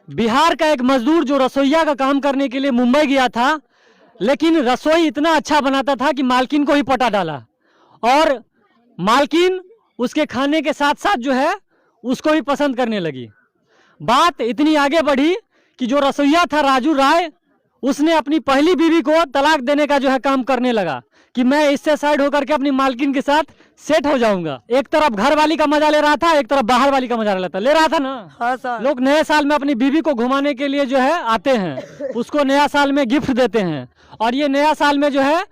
बिहार का एक मजदूर जो रसोइया का काम करने के लिए मुंबई गया था, लेकिन रसोई इतना अच्छा बनाता था कि मालकिन को ही पटा डाला और मालकिन उसके खाने के साथ साथ जो है उसको भी पसंद करने लगी। बात इतनी आगे बढ़ी कि जो रसोइया था राजू राय, उसने अपनी पहली बीवी को तलाक देने का जो है काम करने लगा कि मैं इससे साइड होकर के अपनी मालकिन के साथ सेट हो जाऊंगा। एक तरफ घर वाली का मजा ले रहा था, एक तरफ बाहर वाली का मजा ले रहा था ना। हाँ सर। लोग नए साल में अपनी बीवी को घुमाने के लिए जो है आते हैं, उसको नया साल में गिफ्ट देते हैं। और ये नया साल में जो है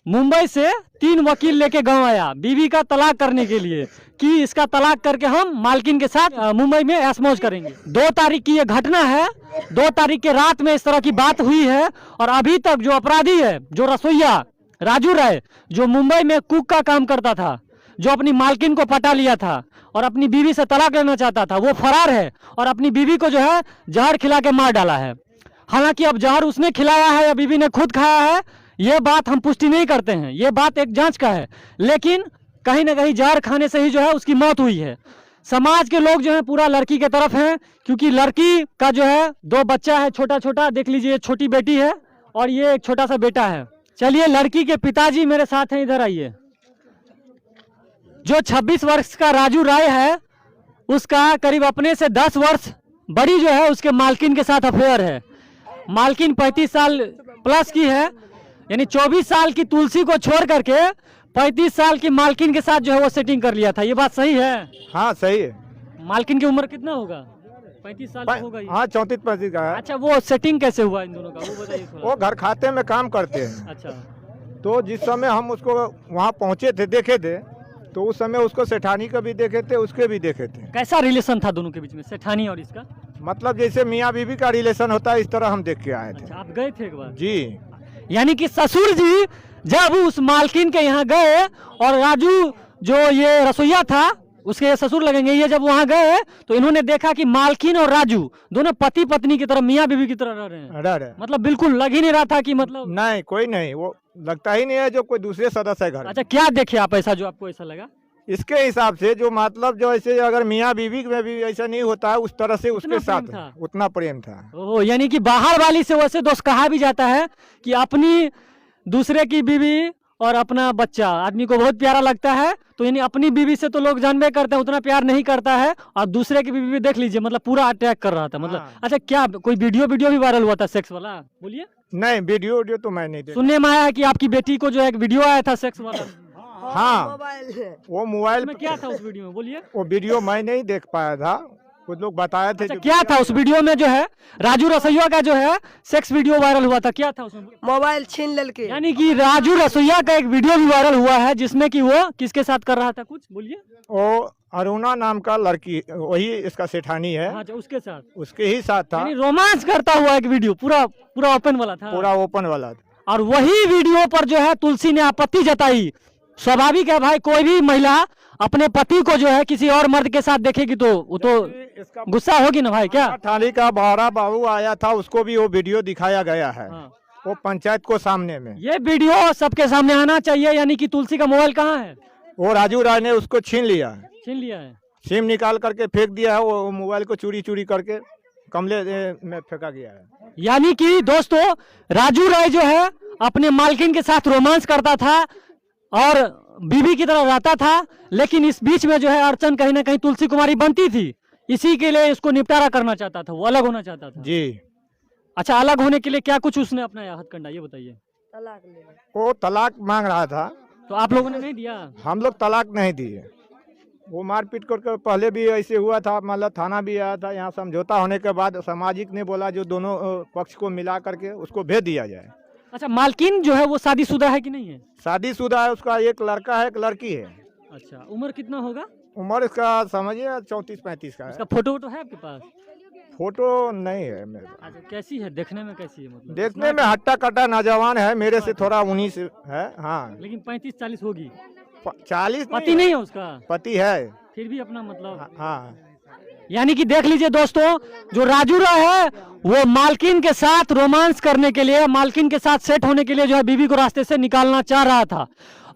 मुंबई से 3 वकील लेके गांव आया बीवी का तलाक करने के लिए कि इसका तलाक करके हम मालकिन के साथ मुंबई में ऐश मौज करेंगे। 2 तारीख की ये घटना है। 2 तारीख के रात में इस तरह की बात हुई है और अभी तक जो अपराधी है, जो रसोइया राजू राय, जो मुंबई में कुक का काम करता था, जो अपनी मालकिन को पटा लिया था और अपनी बीवी से तलाक लेना चाहता था, वो फरार है और अपनी बीवी को जो है जहर खिला के मार डाला है। हालांकि अब जहर उसने खिलाया है या बीवी ने खुद खाया है, ये बात हम पुष्टि नहीं करते हैं, ये बात एक जांच का है। लेकिन कहीं ना कहीं जहर खाने से ही जो है उसकी मौत हुई है। समाज के लोग जो है पूरा लड़की के तरफ हैं, क्योंकि लड़की का जो है 2 बच्चा है, छोटा छोटा, देख लीजिए, छोटी बेटी है और ये एक छोटा सा बेटा है। चलिए, लड़की के पिताजी मेरे साथ हैं, इधर आइए। जो 26 वर्ष का राजू राय है, उसका करीब अपने से 10 वर्ष बड़ी जो है उसके मालकिन के साथ अफेयर है। मालकिन 35 साल प्लस की है, यानी 24 साल की तुलसी को छोड़ करके 35 साल की मालकिन के साथ जो है वो सेटिंग कर लिया था। ये बात सही है? हाँ सही है। मालकिन की उम्र कितना होगा? 35 साल होगा ही। हाँ 34-35 का है। अच्छा, वो सेटिंग कैसे हुआ इन दोनों का, वो बताइए थोड़ा। वो घर खाते में काम करते हैं। अच्छा, तो जिस समय हम उसको वहाँ पहुँचे थे, देखे थे, तो उस समय उसको सेठानी का भी देखे थे, उसके भी देखे थे। कैसा रिलेशन था दोनों के बीच में, सेठानी और इसका? मतलब जैसे मियाँ बीवी का रिलेशन होता है, इस तरह हम देख के आए थे। अच्छा, आप गए थे एक बार? जी। यानी कि ससुर जी जब उस मालकिन के यहाँ गए और राजू जो ये रसोइया था उसके ससुर लगेंगे, ये जब वहाँ गए तो इन्होंने देखा कि मालकिन और राजू दोनों पति पत्नी की तरह, मियाँ बीवी की तरह रह रहे हैं। रह रहे। मतलब बिल्कुल लग ही नहीं रहा था कि मतलब नहीं, कोई नहीं, वो लगता ही नहीं है जो कोई दूसरे सदस्य है घर। अच्छा, क्या देखे आप ऐसा जो आपको ऐसा लगा? इसके हिसाब से जो मतलब जो ऐसे अगर मियाँ बीवी में भी ऐसा नहीं होता है, उस तरह से उसके साथ उतना प्रेम था। ओह, यानी कि बाहर वाली से वैसे दोस्त कहा भी जाता है कि अपनी दूसरे की बीवी और अपना बच्चा आदमी को बहुत प्यारा लगता है, तो यानी अपनी बीवी से तो लोग जानबे करते हैं उतना प्यार नहीं करता है, और दूसरे की बीवी देख लीजिए, मतलब पूरा अटैक कर रहा था मतलब। हाँ। अच्छा, क्या कोई वीडियो भी वायरल हुआ था सेक्स वाला? बोलिए। नहीं, वीडियो तो मैं नहीं देखा। सुनने में आया है कि आपकी बेटी को जो एक वीडियो आया था सेक्स वाला। हाँ, वो मोबाइल में क्या था उस वीडियो में, बोलिए। वो वीडियो मैं नहीं देख पाया था, कुछ लोग बताए थे। अच्छा, क्या था उस वीडियो में जो है राजू रसोइया का जो है सेक्स वीडियो वायरल हुआ था, क्या था उसमें? मोबाइल छीन ललके। यानी कि राजू रसोइया का एक वीडियो भी वायरल हुआ है जिसमें कि वो किसके साथ कर रहा था, कुछ बोलिए। वो अरुणा नाम का लड़की, वही इसका सेठानी है। अच्छा, उसके साथ, उसके ही साथ था। यानी रोमांस करता हुआ एक वीडियो, पूरा ओपन वाला था। पूरा ओपन वाला था। और वही वीडियो पर जो है तुलसी ने आपत्ति जताई। स्वाभाविक है भाई, कोई भी महिला अपने पति को जो है किसी और मर्द के साथ देखेगी तो वो तो गुस्सा होगी ना भाई। क्या थाली का बहरा बाबू आया था, उसको भी वो वीडियो दिखाया गया है। हाँ। वो पंचायत को सामने में ये वीडियो सबके सामने आना चाहिए। यानी कि तुलसी का मोबाइल कहाँ है? वो राजू राय ने उसको छीन लिया है, छीन लिया है, सिम निकाल करके फेंक दिया है। वो मोबाइल को चोरी करके कमले में फेंका गया है। यानी कि दोस्तों, राजू राय जो है अपने मालकिन के साथ रोमांस करता था और बीवी की तरह रहता था, लेकिन इस बीच में जो है अड़चन कहीं ना कहीं तुलसी कुमारी बनती थी। इसी के लिए इसको निपटारा करना चाहता था, वो अलग होना चाहता था जी। अच्छा, अलग होने के लिए क्या कुछ उसने अपनाया हथकंडा, ये बताइए। तलाक ले। वो तलाक मांग रहा था, तो आप लोगों ने नहीं दिया? हम लोग तलाक नहीं दिए। वो मारपीट करके पहले भी ऐसे हुआ था, मतलब थाना भी आया था। यहाँ समझौता होने के बाद सामाजिक ने बोला जो दोनों पक्ष को मिला करके उसको भेज दिया जाए। अच्छा, मालकिन जो है वो शादीशुदा है कि नहीं है? शादीशुदा है, उसका एक लड़का है, एक लड़की है। अच्छा, उम्र कितना होगा? उम्र इसका समझिए 34-35 का है। इसका फोटो है आपके पास? फोटो नहीं है मेरे पास। अच्छा, कैसी है देखने में, कैसी है मतलब? देखने में हट्टा कट्टा नौजवान है, मेरे से थोड़ा 19 है। हाँ, लेकिन 35-40 होगी। 40 पति नहीं है उसका? पति है, फिर भी अपना मतलब। हाँ। यानी कि देख लीजिए दोस्तों, जो राजू राय है वो मालकिन के साथ रोमांस करने के लिए, मालकिन के साथ सेट होने के लिए जो है बीवी को रास्ते से निकालना चाह रहा था।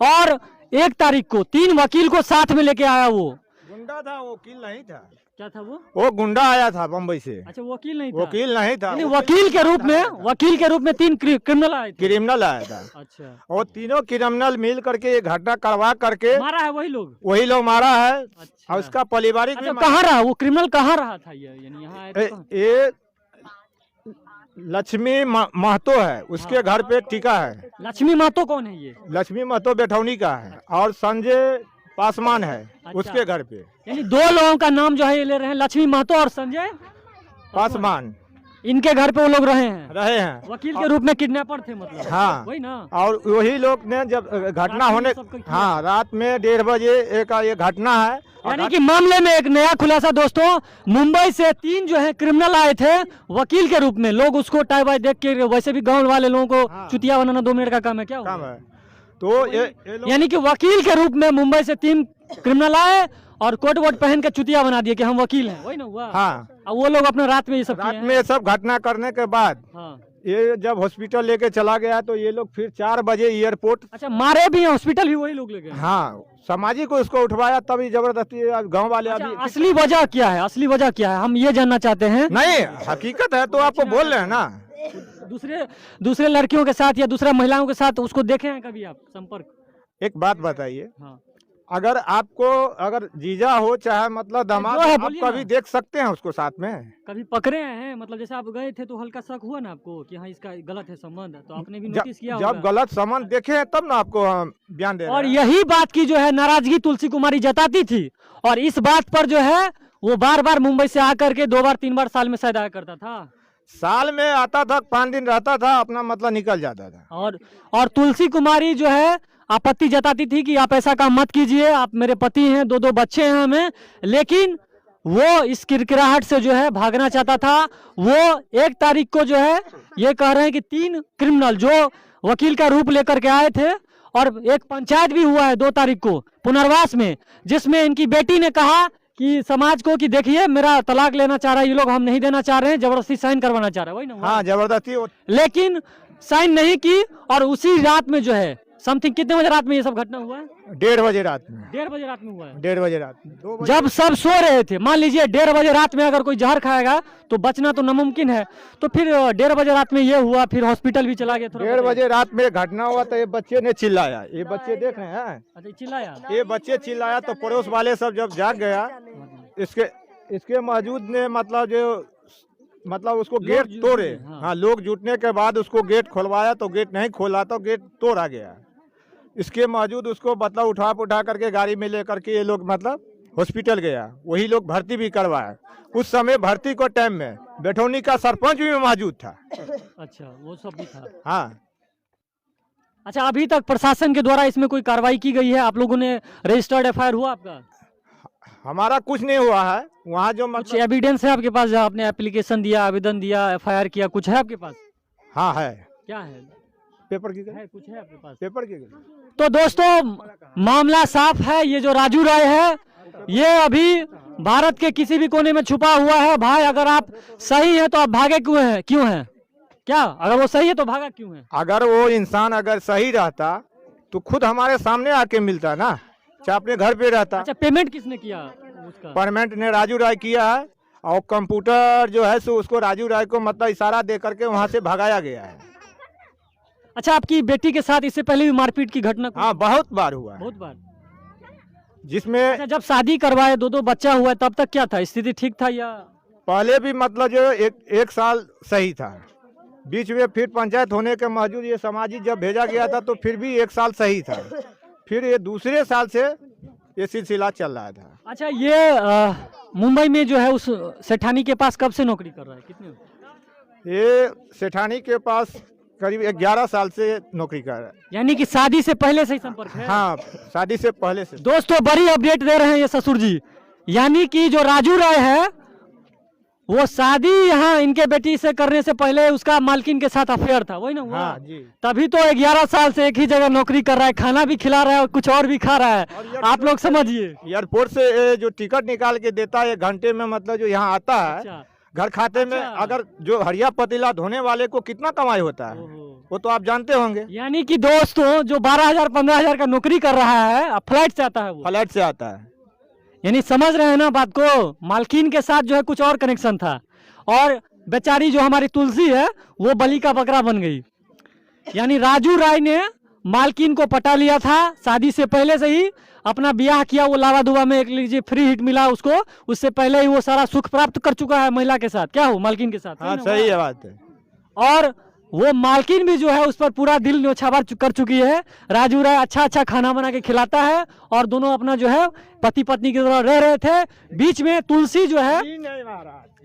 और 1 तारीख को 3 वकील को साथ में लेके आया। वो गुंडा था, वो वकील नहीं था। क्या था वो गुंडा आया था बम्बई से। अच्छा, वकील नहीं था। वकील नहीं था, यानी वकील के रूप में 3 क्रिमिनल आए थे। क्रिमिनल आया था। अच्छा, और तीनों क्रिमिनल मिल करके ये घटना करवा करके मारा है वही लोग मारा है। अच्छा। और उसका पारिवारिक अच्छा, कहाँ रहा वो क्रिमिनल, कहाँ रहा था ये, यानी यहाँ आए थे कहाँ? ये लक्ष्मी महतो है, उसके घर पे टिका है। लक्ष्मी महतो कौन है ये? लक्ष्मी महतो बेठौनी का है, और संजय पासवान है उसके घर पे। यानी 2 लोगों का नाम जो है ये ले रहे हैं, लक्ष्मी महतो और संजय पासवान। इनके घर पे वो लोग रहे हैं वकील के रूप में, किडनैपर थे मतलब। हाँ, वही ना। और वही लोग ने जब घटना होने, हाँ, रात में 1:30 बजे एक ये घटना है। यानी कि मामले में एक नया खुलासा दोस्तों, मुंबई से 3 जो है क्रिमिनल आए थे वकील के रूप में। लोग उसको टाई बाई देख के, वैसे भी गांव वाले लोगों को चुतिया बनाना 2 मिनट का काम है, क्या काम है। तो यानी कि वकील के रूप में मुंबई से 3 क्रिमिनल आए और कोट वोट पहन के चुतिया बना दिए कि हम वकील हैं, वही ना हुआ। हाँ, और वो लोग अपने रात में ये सब रात में ये सब घटना करने के बाद ये जब हॉस्पिटल लेके चला गया तो ये लोग फिर 4 बजे एयरपोर्ट। अच्छा, मारे भी हैं, हॉस्पिटल भी वही लोग ले गए। हाँ, समाजी को उसको उठवाया, तभी जबरदस्ती गांव वाले। अच्छा, अभी असली वजह क्या है? असली वजह क्या है, हम ये जानना चाहते हैं। नहीं, हकीकत है तो आपको बोल रहे हैं ना। दूसरे लड़कियों के साथ या दूसरे महिलाओं के साथ उसको देखे हैं कभी आप संपर्क? एक बात बताइए, हाँ। अगर आपको अगर जीजा हो चाहे मतलब दामाद, आप कभी देख सकते हैं उसको साथ में? कभी पकड़े हैं? मतलब जैसे आप गए थे तो हल्का शक हुआ ना आपको कि हाँ इसका गलत है संबंध, तो आपने भी नोटिस किया होगा। जब गलत संबंध देखे हैं तब ना आपको हम बयान दे रहे हैं। और यही बात की जो है नाराजगी तुलसी कुमारी जताती थी, और इस बात पर जो है वो बार बार मुंबई से आकर के 2 बार 3 बार साल में शायद आया करता था। साल में आता था, 5 दिन रहता था, अपना मतलब निकल जाता था। और तुलसी कुमारी जो है आपत्ति जताती थी कि आप ऐसा काम मत कीजिए, आप मेरे पति हैं, 2 बच्चे हैं हमें। लेकिन वो इस किरकिराहट से जो है भागना चाहता था। वो 1 तारीख को जो है ये कह रहे हैं कि 3 क्रिमिनल जो वकील का रूप लेकर के आए थे, और एक पंचायत भी हुआ है 2 तारीख को पुनर्वास में, जिसमें इनकी बेटी ने कहा कि समाज को कि देखिए मेरा तलाक लेना चाह रहा है ये लोग, हम नहीं देना चाह रहे हैं, जबरदस्ती साइन करवाना चाह रहा है, वही ना। हाँ, जबरदस्ती। लेकिन साइन नहीं की, और उसी रात में जो है समथिंग कितने बजे रात में ये सब घटना हुआ है? 1:30 बजे रात में। 1:30 बजे रात में हुआ है। 1:30 बजे रात में, 2 बजे जब सब सो रहे थे। मान लीजिए 1:30 बजे रात में अगर कोई जहर खाएगा तो बचना तो नामुमकिन है, तो फिर 1:30 बजे रात में ये हुआ, फिर हॉस्पिटल भी चला गया। 1:30 बजे रात में घटना हुआ तो ये बच्चे ने चिल्लाया, ये बच्चे देख रहे हैं। अच्छा, चिल्लाया, ये बच्चे चिल्लाया तो पड़ोस वाले सब जब जाग गया, इसके मौजूद ने मतलब उसको गेट तोड़े। हाँ, लोग जुटने के बाद उसको गेट खोलवाया तो गेट नहीं खोला तो गेट तोड़ा गया। इसके मौजूद उसको मतलब उठा करके गाड़ी में लेकर के ये लोग मतलब हॉस्पिटल गया, वही लोग भर्ती भी करवाया। उस समय भर्ती को टाइम में बेठौनी का सरपंच भी मौजूद था। अच्छा, वो सब भी था। हाँ। अच्छा, अभी तक प्रशासन के द्वारा इसमें कोई कार्रवाई की गई है? आप लोगों ने रजिस्टर्ड FIR हुआ आपका? हमारा कुछ नहीं हुआ है। वहाँ जो कुछ एविडेंस है आपके पास, जहाँ आपने एप्लीकेशन दिया, आवेदन दिया, FIR किया, कुछ है आपके पास? हाँ है। क्या है? पेपर की है, कुछ है आपके पास? पेपर की। तो दोस्तों मामला साफ है। ये जो राजू राय है ये अभी भारत के किसी भी कोने में छुपा हुआ है। भाई अगर आप सही है तो आप भागे क्यों हैं? क्या अगर वो सही है तो भागा क्यों है? अगर वो इंसान अगर सही रहता तो खुद हमारे सामने आके मिलता ना, चाहे अपने घर पे रहता। अच्छा, पेमेंट किसने किया उसका? पेमेंट ने राजू राय किया है, और कंप्यूटर जो है सो उसको राजू राय को मतलब इशारा दे करके वहाँ से भगाया गया है। अच्छा, आपकी बेटी के साथ इससे पहले भी मारपीट की घटना? हाँ, बहुत बार हुआ है। बहुत बार। जिसमें अच्छा, जब शादी करवाए, 2 बच्चा हुआ, तब तक क्या था, स्थिति ठीक था या? पहले भी मतलब जो एक साल सही था, बीच में फिर पंचायत होने के बावजूद ये समाजी जब भेजा गया था तो फिर भी 1 साल सही था, फिर ये दूसरे साल से ये सिलसिला चल रहा था। अच्छा, ये मुंबई में जो है उस सेठानी के पास कब से नौकरी कर रहा है? कितने? ये सेठानी के पास करीब 11 साल से नौकरी कर रहा है। यानी कि शादी से पहले से ही संपर्क है? हाँ, शादी से पहले से। दोस्तों बड़ी अपडेट दे रहे हैं ये ससुर जी। यानी कि जो राजू राय है वो शादी यहाँ इनके बेटी से करने से पहले उसका मालकिन के साथ अफेयर था, वही ना हुआ? हाँ जी। तभी तो 11 साल से एक ही जगह नौकरी कर रहा है, खाना भी खिला रहा है और कुछ और भी खा रहा है। आप लोग समझिए, एयरपोर्ट से जो टिकट निकाल के देता है 1 घंटे में, मतलब जो यहाँ आता है। अच्छा। घर खाते में अगर जो हरिया पतीला धोने वाले को कितना कमाई होता है वो तो आप जानते होंगे। यानी कि दोस्तों जो 12,000 15,000 का नौकरी कर रहा है, फ्लाइट से आता है, वो फ्लाइट से आता है। यानी समझ रहे हैं ना बात को, मालकिन के साथ जो है कुछ और कनेक्शन था, और बेचारी जो हमारी तुलसी है वो बलि का बकरा बन गई। यानी राजू राय ने मालकिन को पटा लिया था, शादी से पहले से ही अपना ब्याह किया, वो लावा दुबा में एक लीजिए फ्री हिट मिला उसको, उससे पहले ही वो सारा सुख प्राप्त कर चुका है महिला के साथ, क्या हो मालकिन के साथ। हाँ सही है बात है। और वो मालकिन भी जो है उस पर पूरा दिल न्योछावर कर चुकी है। राजू राय अच्छा अच्छा खाना बना के खिलाता है, और दोनों अपना जो है पति पत्नी की तरह रह रहे थे। बीच में तुलसी जो है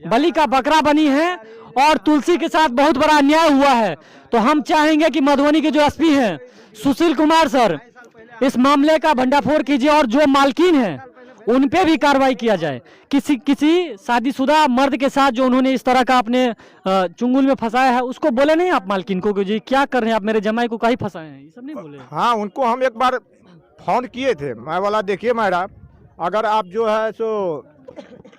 बलि का बकरा बनी है, और तुलसी के साथ बहुत बड़ा अन्याय हुआ है। तो हम चाहेंगे कि मधुबनी के जो एसपी हैं सुशील कुमार सर, इस मामले का भंडाफोड़ कीजिए, और जो मालकिन है उन पे भी कार्रवाई किया जाए। किसी शादीशुदा मर्द के साथ जो उन्होंने इस तरह का अपने चुंगल में फंसाया है, उसको बोले नहीं आप मालकिन को कि जी क्या कर रहे हैं आप, मेरे जमाई को कहीं फंसाए हैं, ये सब नहीं बोले। हाँ उनको हम एक बार फोन किए थे, मैं बोला देखिए मैडम, अगर आप जो है सो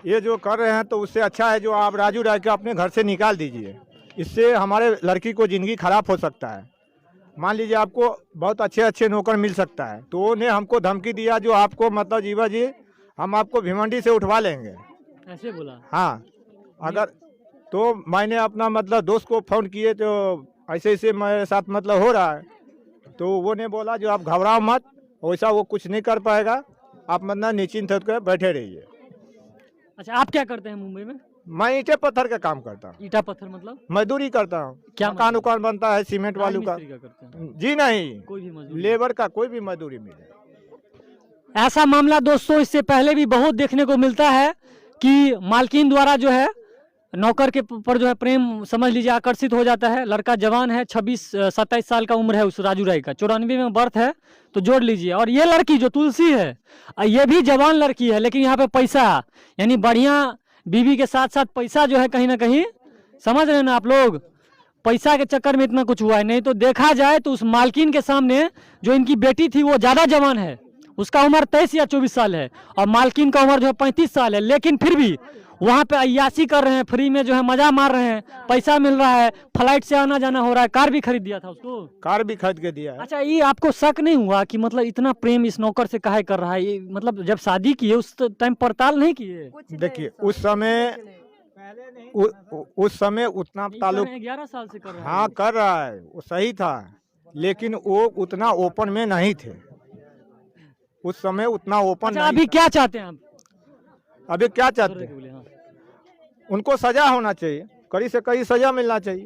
ये जो कर रहे हैं तो उससे अच्छा है जो आप राजू राय के अपने घर से निकाल दीजिए, इससे हमारे लड़की को ज़िंदगी खराब हो सकता है। मान लीजिए आपको बहुत अच्छे अच्छे नौकर मिल सकता है। तो उन्हें हमको धमकी दिया जो आपको मतलब जीवा जी हम आपको भिवंडी से उठवा लेंगे, ऐसे बोला। हाँ अगर तो मैंने अपना मतलब दोस्त को फ़ोन किए तो ऐसे ऐसे मेरे साथ मतलब हो रहा है, तो वो ने बोला जो आप घबराओ मत, वैसा वो कुछ नहीं कर पाएगा, आप मतलब निश्चिंत होकर बैठे रहिए। अच्छा आप क्या करते हैं मुंबई में? मैं ईंटे पत्थर का काम करता हूँ। ईटा पत्थर मतलब मजदूरी करता हूँ। क्या मकान उकान बनता है सीमेंट वालू का। राजमिस्त्री करते हैं? जी नहीं, कोई भी मजदूर? लेबर का कोई भी मजदूरी मिले। ऐसा मामला दोस्तों इससे पहले भी बहुत देखने को मिलता है कि मालकिन द्वारा जो है नौकर के पर जो है प्रेम समझ लीजिए आकर्षित हो जाता है। लड़का जवान है, 26-27 साल का उम्र है उस राजू राय का, 94 में बर्थ है, तो जोड़ लीजिए। और ये लड़की जो तुलसी है ये भी जवान लड़की है, लेकिन यहाँ पे पैसा यानी बढ़िया बीवी के साथ साथ पैसा जो है कहीं ना कहीं, समझ रहे हैं ना आप लोग, पैसा के चक्कर में इतना कुछ हुआ है। नहीं तो देखा जाए तो उस मालकिन के सामने जो इनकी बेटी थी वो ज़्यादा जवान है, उसका उम्र 23 या 24 साल है, और मालकिन का उम्र जो है 35 साल है, लेकिन फिर भी वहाँ पे अय्यासी कर रहे हैं, फ्री में जो है मजा मार रहे हैं, पैसा मिल रहा है, फ्लाइट से आना जाना हो रहा है, कार भी खरीद दिया था उसको। कार भी खरीद के दिया है। अच्छा ये आपको शक नहीं हुआ कि मतलब इतना प्रेम इस नौकर से काहे कर रहा है? ये मतलब जब शादी की है उस टाइम पड़ताल नहीं किए? देखिए उस समय उतना ताल्लुक 11 साल से कर रहा है। हाँ कर रहा है, वो सही था, लेकिन वो उतना ओपन में नहीं थे उस समय, उतना ओपन अच्छा, नहीं अभी था। क्या चाहते हैं आप? अभी क्या चाहते हैं? बोले, हाँ। उनको सजा होना चाहिए, कड़ी से कड़ी सजा मिलना चाहिए।